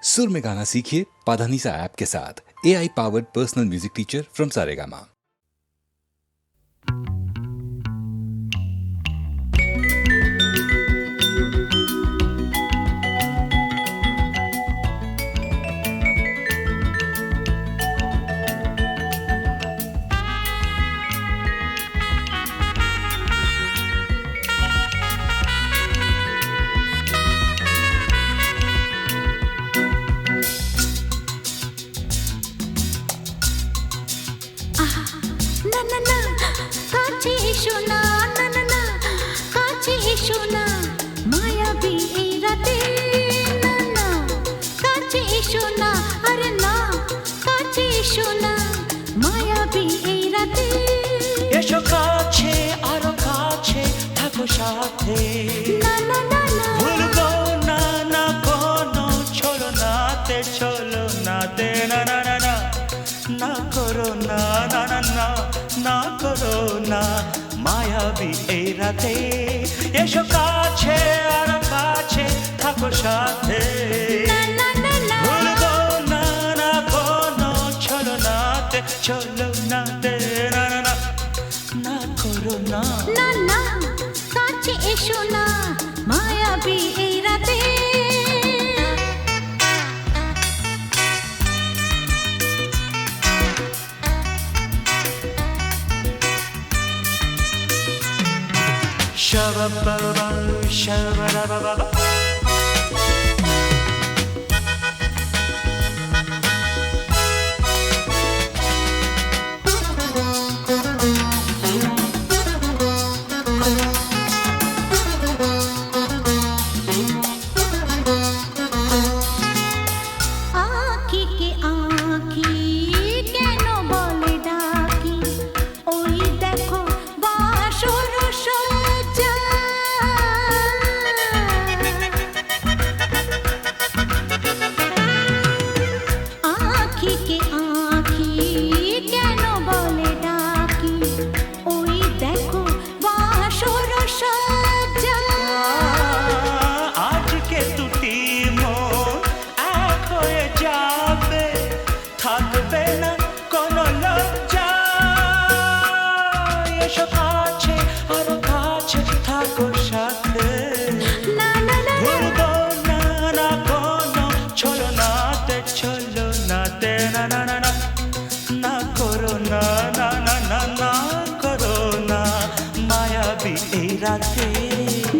सुर में गाना सीखिए पाधानीसा ऐप के साथ। AI powered personal music teacher from Saregama. এসো কাছে আরো কাছে থাকো সাথে ভুলবো না না কোনো চলো নাতে না না না না না করো না না না না না করো না মায়াবী এই রাতে এসো কাছে আরো কাছে থাকো সাথে ভুলবো না না কোনো চলো নাতে না না না না করো না না না কাছে এসো না মায়াবী এই রাতে Shabba-ba-ba, shabba-da-ba-ba-ba.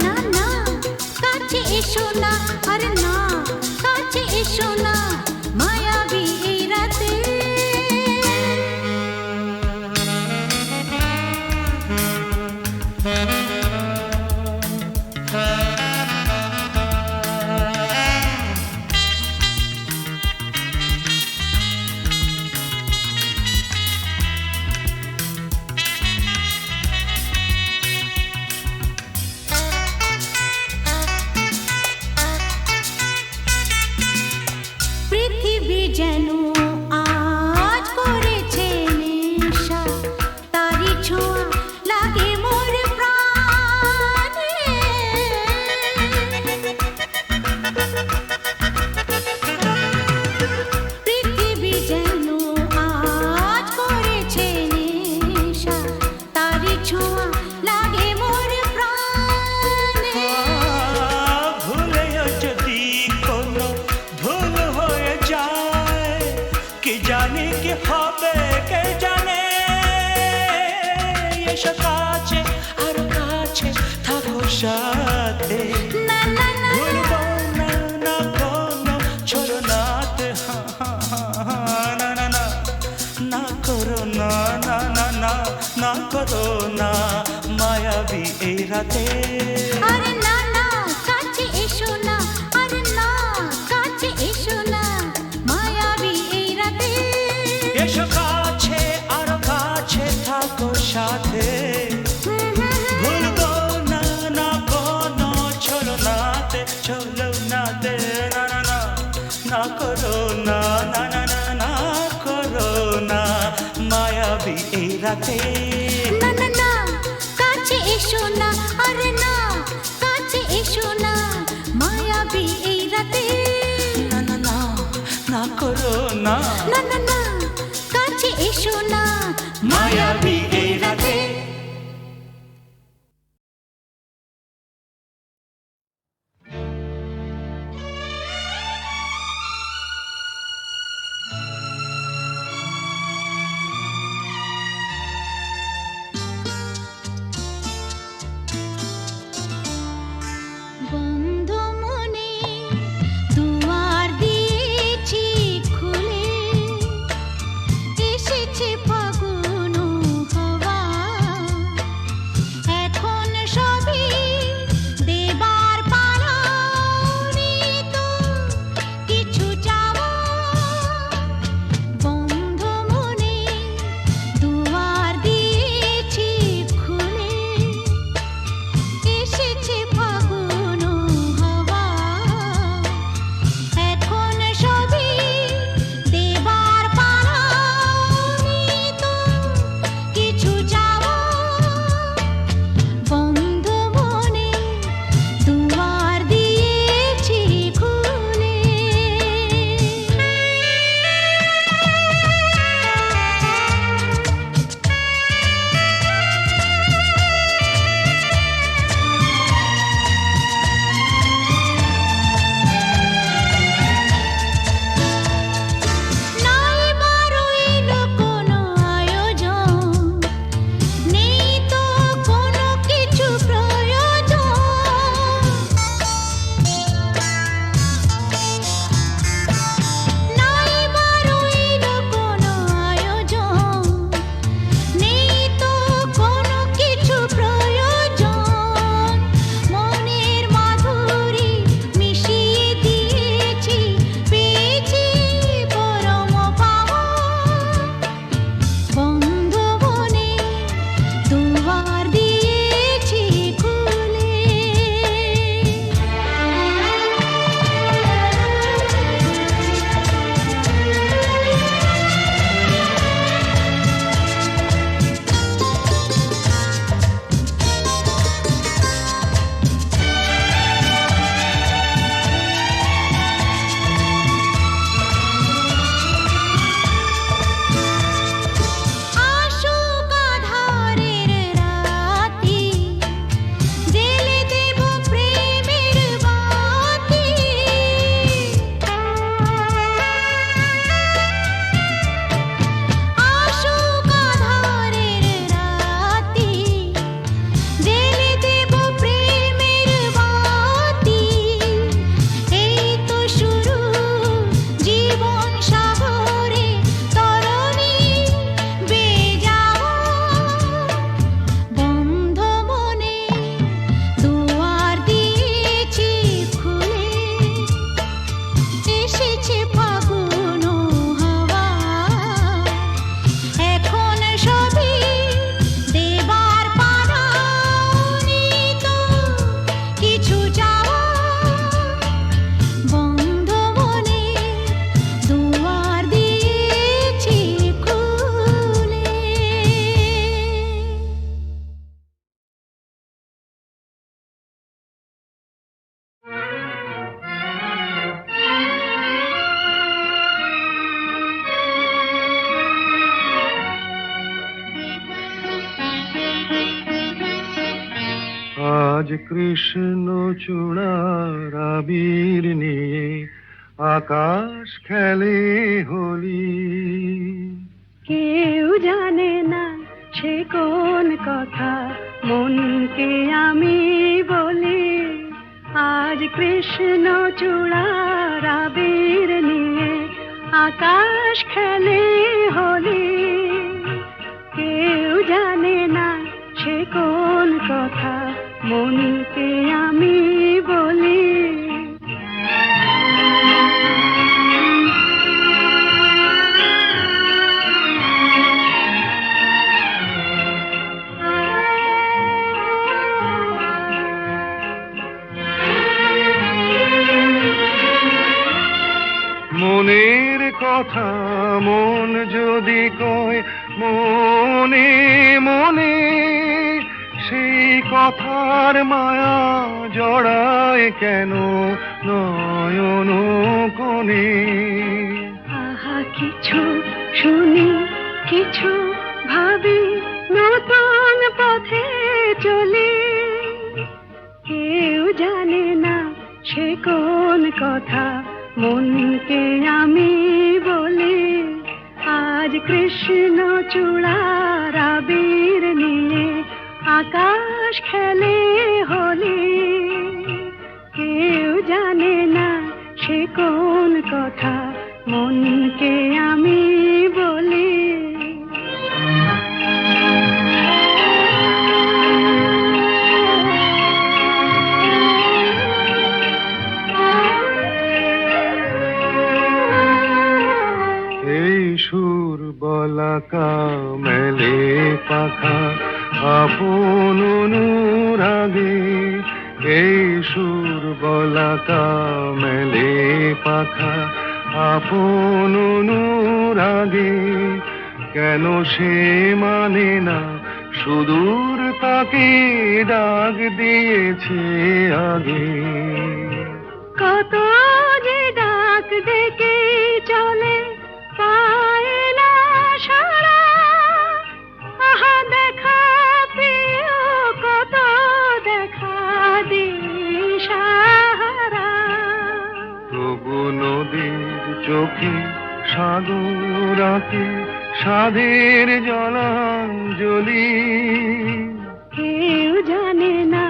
না না কাছে এসো না আরে না কাছে এসো না মায়াবী এই রাতে যেন আজ করেছে নেশা তারি ছোঁয়া লাগে মোর প্রাণে পৃথিবী যেন আজ করেছে নেশা তারি ছোঁয়া লাগে মোর প্রাণে ভুলেও যদি কোনো ভুল হয়ে যায় কি জানি কি হবে কে জানে এসো কাছে আরো কাছে থাকো সাথে ভুলবো না না কোনো চলো নাতে না না না না করো না না না না না করো না মায়াবী এই রাতে আরে না না কাছে এসো না আরে না কাছে এসো না মায়াবী এই রাতে এসো কাছে আরো কাছে থাকো সাথে ভুলবো না না কোনো চলো নাতে না না না না করো না না না না না করো না মায়াবী এই রাতে না না না কাছে এসো না আরে না কাছে এসো না মায়াবী এই রাতে না না না করো না, না না না কাছে এসো না, মায়াবী এই রাতে। বন্ধ মনে দুয়ার দিয়েছি খুলে, এসেছে ফাগুন হাওয়া, এখন সবই দেবার পালা, তো কিছু চাওয়া। বন্ধ মনে দুয়ার দিয়েছি খুলে, এসেছে ফাগুন হাওয়া, এখন সবই দেবার পালা, তো কিছু চাওয়া। বন্ধ মনে দুয়ার দিয়েছি খুলে। নাই বারইল কোনো আয়োজন, নেই তো কোনো কিছু প্রয়োজন। নাই বারইল কোনো আয়োজন, নেই তো কোনো কিছু প্রয়োজন। মনের মাধুরী মিশিয়ে দিয়েছি, পেয়েছি পরম পাওয়া। বন্ধ মনে দুয়ার দিয়েছি খুলে। আসুক আধারের রাতি, জেলে দেব প্রেমের বাতি। আসুক আধারের রাতি, জেলে দেব প্রেমের বাতি। এই তো শুরু জীবন সাগরে তরণী বেয়ে যাওয়া। বন্ধ মনে দুয়ার দিয়েছি খুলে, এসেছে ফাগুন হাওয়া, এখন সবই দেবার পালা, তো কিছু চাওয়া। বন্ধ মনে দুয়ার দিয়েছি খুলে। আজ কৃষ্ণ চূড়ার আবির নিয়ে আকাশ খেলে হোলি। কেউ জানে না সে কোন কথা মনকে আমি বলি। আজ কৃষ্ণ চূড়ার আবির নিয়ে আকাশ খেলে হোলি। কেউ জানে না সে কোন কথা মনকে আমি বলি। মনের কথা মন যদি কয় মনে মনে, সেই কথার মায়া জড়ায় কেন নয়ন কোণে। কিছু শুনি কিছু ভাবি নতুন পথে চলি কেউ জানে না সে কোন কথা মনকে আমি বলি আজ কৃষ্ণ চূড়ার আবির নিয়ে আকাশ খেলে হোলি কেউ জানে না সে কোন কথা মনকে আমি বলি এই সুর বলাকা মেলে পাখা আপন অনুরাগে এই সুর বলাকা মেলে পাখা আপন অনুরাগে কেন সে মানে না সুদূর তাকে ডাক দিয়েছে আগে কত যে ডাক ডেকে চলে পায় না সারা আহা দেখা প্রিয় কত দেখা দিশাহারা তবু নদীর চোখে সাগর আঁকে সাধের জলাঞ্জলি কেউ জানে না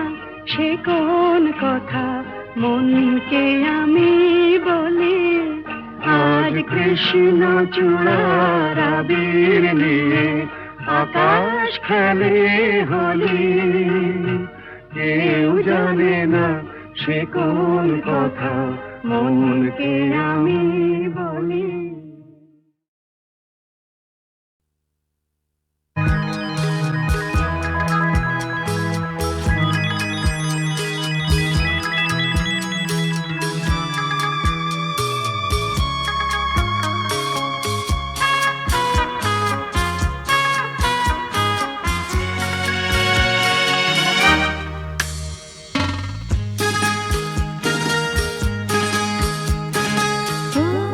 সে কোন কথা মনকে আমি বলি আজ কৃষ্ণ চূড়ার আবির নিয়ে আকাশ খেলে হোলি কেউ জানে না সে কোন কথা মনকে আমি বলি ও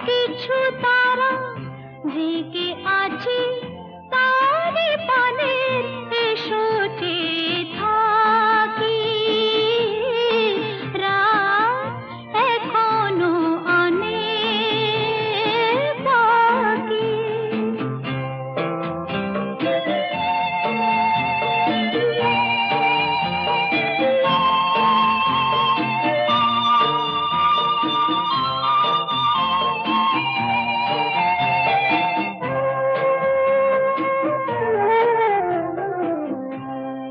কিছু তারা জেগে আছে তারে পানে এসো চেয়ে থাকি রাত এখনো অনেক বাকি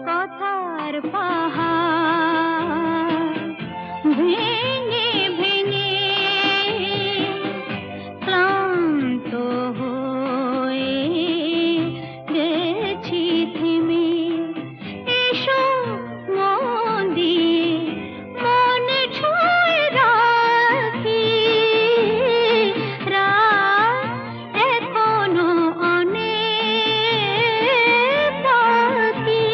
কথার পাহাড় ভেঙে ভেঙে ক্লান্ত হয়ে গেছি থেমে এসো মন দিয়ে মন ছুঁয়ে রাখি রাত এখনো অনেক বাকি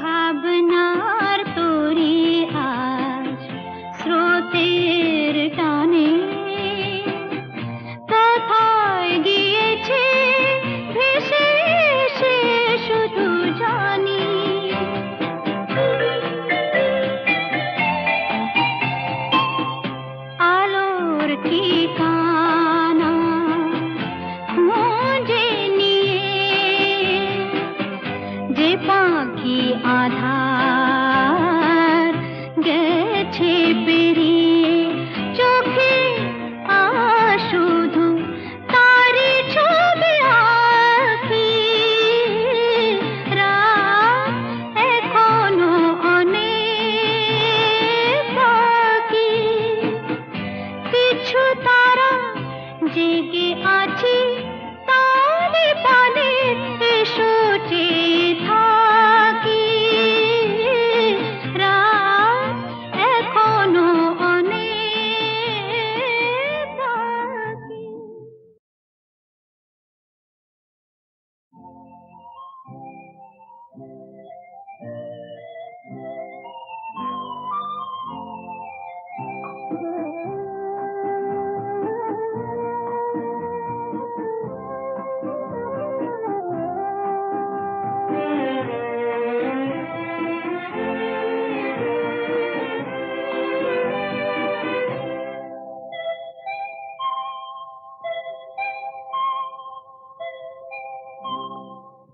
ভাবনার তোরে আজ স্রোতের টানে কোথায় গিয়েছে ভেসে সে শুধু জানি আলোর ঠিকানা খুঁজে নিয়ে যে পাখি আধার গেছে পেরিয়ে চোখে শুধু তারি ছবি আঁকি রাত এখনো অনেক বাকি কিছু তারা জেগে আছে তারে পানে এসো চেয়ে থাকি রাত এখনো অনেক বাকি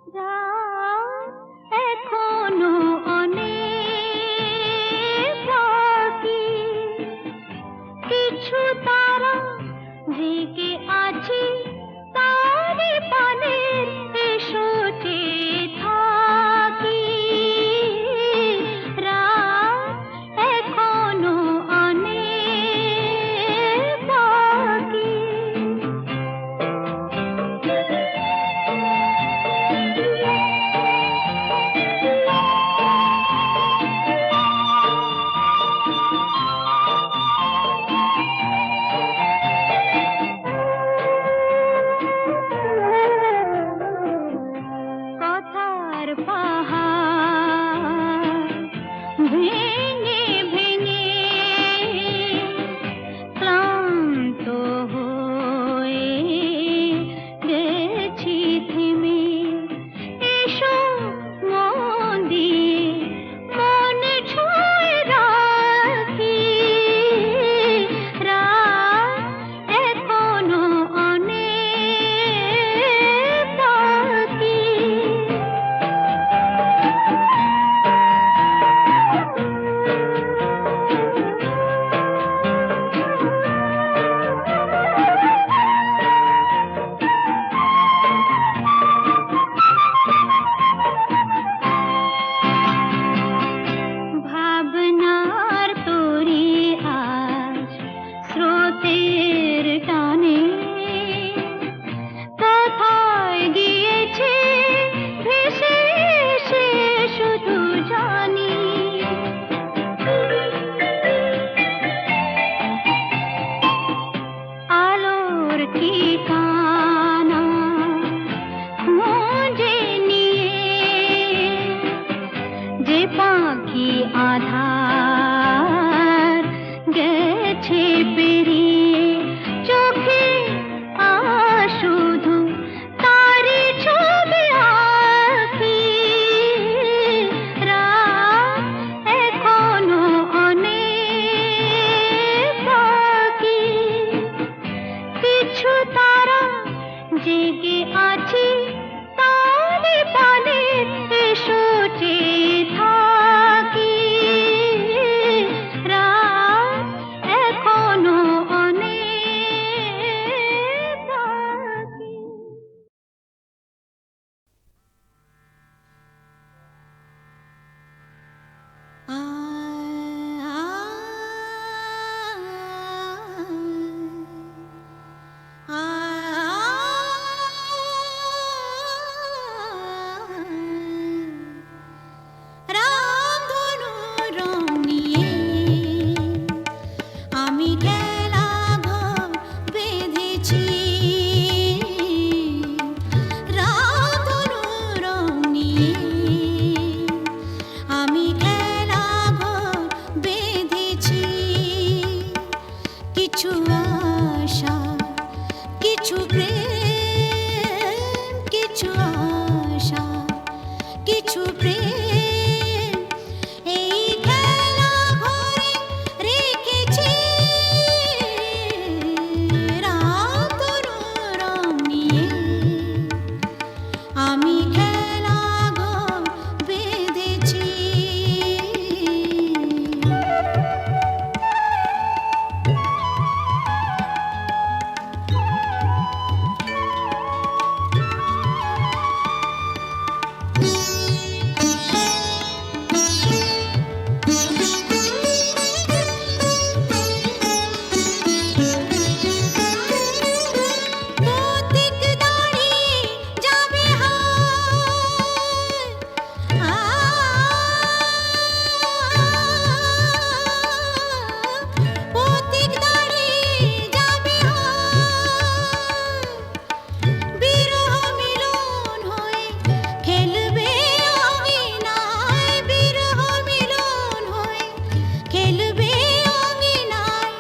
রাত এখনো অনেক বাকি কিছু তারা জেগে আছে তারে পানে এসো চেয়ে থাকি রাত এখনো অনেক বাকি কিছু আশা, কিছু প্রেম, কিছু আশা, কিছু প্রেম, এই খেলা ঘরে রেখেছি রাত রং নিয়ে। আমি খেলা ঘর বেঁধেছি। পথিক দাঁড়িয়ে যাবে হায়, পথিক দাঁড়িয়ে যাবে হায়, বিরহ মিলন হয়ে খেলবে অঙ্গিনায়, বিরহ মিলন হয়ে খেলবে অঙ্গিনায়,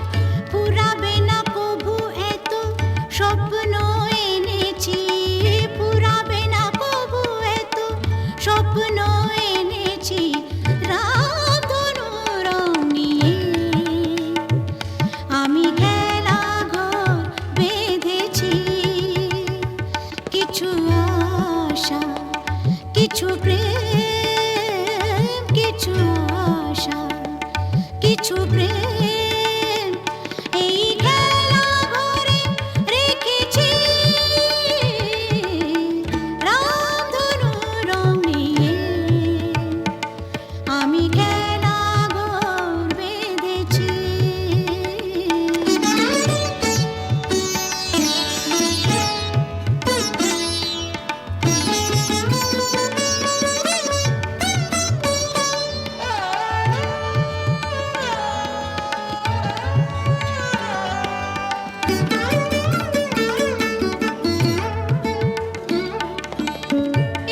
ফুরাবে না কভু এত স্বপ্ন এনেছি, ফুরাবে না কভু এত স্বপ্ন এনেছি রাতনু রং নিয়ে। আমি খেলা ঘর বেঁধেছি। কিছু আশা, কিছু প্রেম, কিছু আশা, কিছু প্রেম, এই খেলা ঘরে রেখেছি রামধনু রং নিয়ে। আমি খেলা ঘর বেঁধেছি।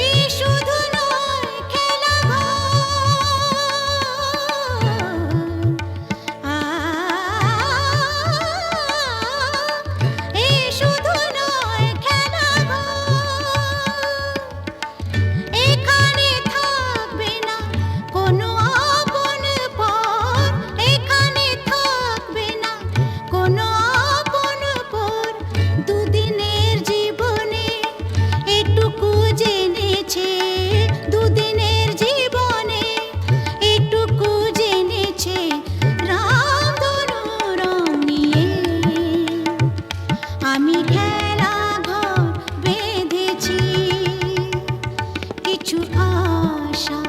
এই শুধু নয় খেলা ঘর, এই শুধু নয় খেলা ঘর, এখানে থাকবে না কোনো আপন পর, এখানে থাকবে না কোনো আপন পর। দুদিনের জীবনে এটুকু জেনেছে, দুদিনের জীবনে এটুকু জেনেছে রামধনু রং নিয়ে। আমি খেলা ঘর বেঁধেছি। কিছু আশা,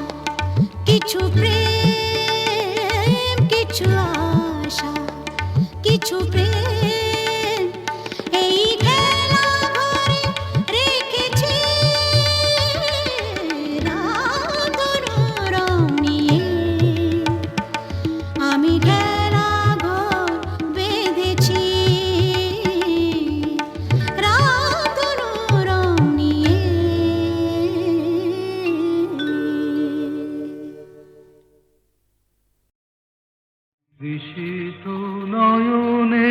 কিছু প্রেম, কিছু আশা, কিছু প্রেম, এই খেলা ঘরে রেখেছি রাতনু রং নিয়ে। আমি খেলা ঘর বেঁধেছি রাতনু রং নিয়ে। তৃষিত নয়নে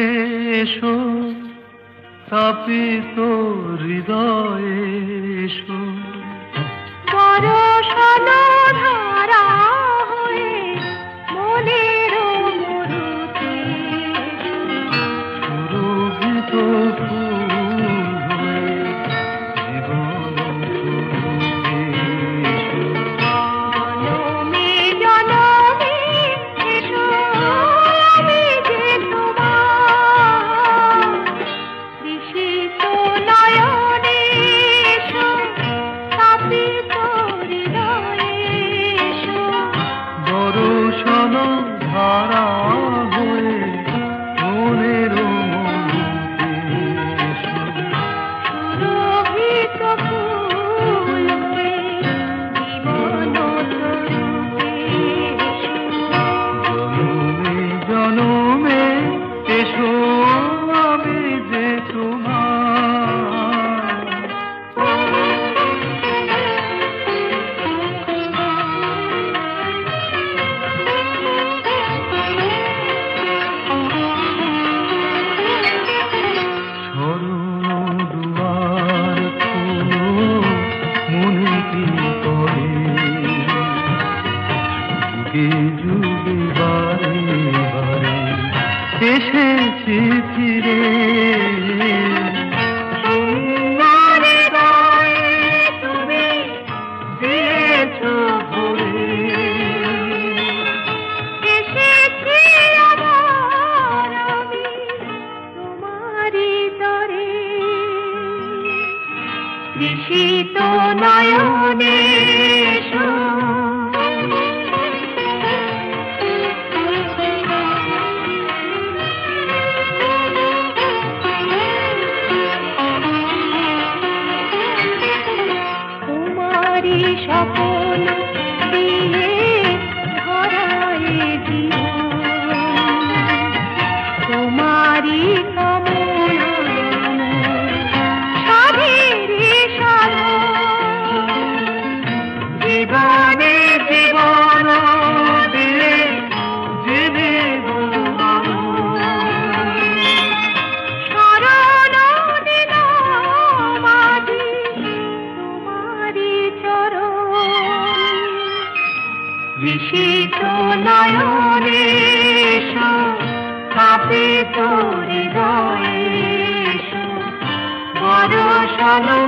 এসো, তাপিত হৃদয়ে এসো, বরষালো ধারা হয়ে মনের মরুতে সুরভিত ফুল হয়ে জীবন শুরুতে এসো। জনমে জনমে এসো, আমি যে তোমার তৃষিত নয়নে এসো। এসেছি ফিরে সুন্দর হৃদয়ে তুমি দিয়েছো ভরে। এসেছি আবার আমি তোমারই তরে, তৃষিত নয়নে এসো। তোমারই স্বপন দিয়ে ভরায় জীবন, তোমারই কামনা সাধেরে সাধন। জীবনে জীবন দিয়ে জেনে শরণ দিলাম আজি তোমারই চরণ। ঋষিত নয়নে এসো, তাপিত হৃদয়ে এসো, বরষালো